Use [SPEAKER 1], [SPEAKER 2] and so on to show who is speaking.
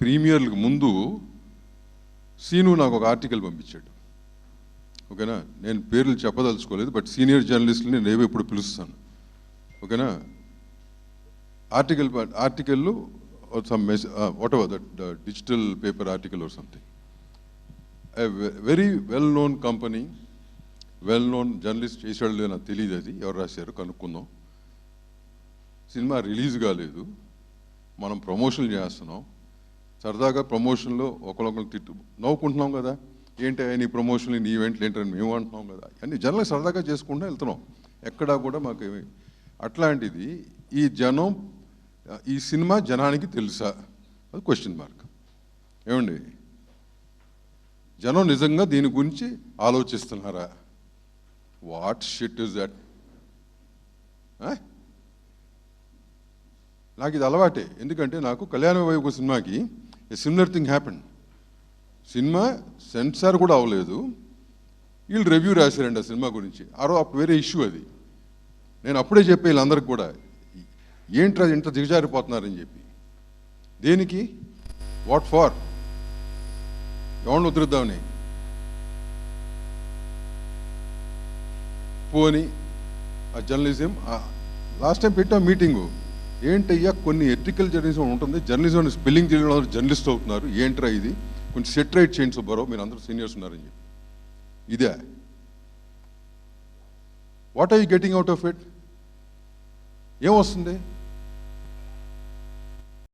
[SPEAKER 1] ప్రీమియర్లకు ముందు సీను నాకు ఒక ఆర్టికల్ పంపించాడు. ఓకేనా, నేను పేర్లు చెప్పదలుచుకోలేదు, బట్ సీనియర్ జర్నలిస్టుని నేను ఎప్పుడు పిలుస్తాను. ఓకేనా, article some what ever that digital paper article or something. Very well known company, well known journalist చేసాడు, నాకు తెలియదు అది ఎవరు రాశారు, కనుక్కుందాం. సినిమా రిలీజ్ కాలేదు, మనం ప్రమోషన్లు చేస్తున్నాం. సరదాగా ప్రమోషన్లో ఒకరికొకరు నవ్వుకుంటున్నాం కదా, ఏంటి నీ ప్రమోషన్లు నీ ఈవెంట్లు ఏంటని మేము అంటున్నాం కదా, అన్ని జనాలు సరదాగా చేసుకుంటూ వెళ్తున్నాం. ఎక్కడా కూడా మాకు అట్లాంటిది ఈ జనం, ఈ సినిమా జనానికి తెలుసా, అది క్వశ్చన్ మార్క్. ఏమండి, జనం నిజంగా దీని గురించి ఆలోచిస్తున్నారా? What shit is that? నాకు ఇది అలవాటే, ఎందుకంటే నాకు కళ్యాణ వైభవ సినిమాకి similar thing happened. Cinema censor కూడా అవ్వలేదు, వీళ్ళు రివ్యూ రాశారండి ఆ సినిమా గురించి. అప్పుడు వేరే ఇష్యూ అది. నేను అప్పుడే చెప్పే వీళ్ళందరికీ కూడా, ఏంట్రా ఇంత దిగజారిపోతున్నారని చెప్పి. దేనికి? What for? ఎవరిని ఉద్ధరిద్దామని? పోని ఆ జర్నలిజం లాస్ట్ టైం పెట్టాం మీటింగు. ఏంటయ్యా, కొన్ని ఎథికల్ జర్నలిజం ఉంటుంది, జర్నలిజం స్పెల్లింగ్ తెలియని జర్నలిస్ట్ అవుతున్నారు, ఏంట్రా ఇది, కొంచెం సెటరైట్ చేయండి సుబ్బారావు, మీరు అందరూ సీనియర్స్ ఉన్నారని చెప్పి. ఇదే what are you getting out of it? ఏమొస్తుంది?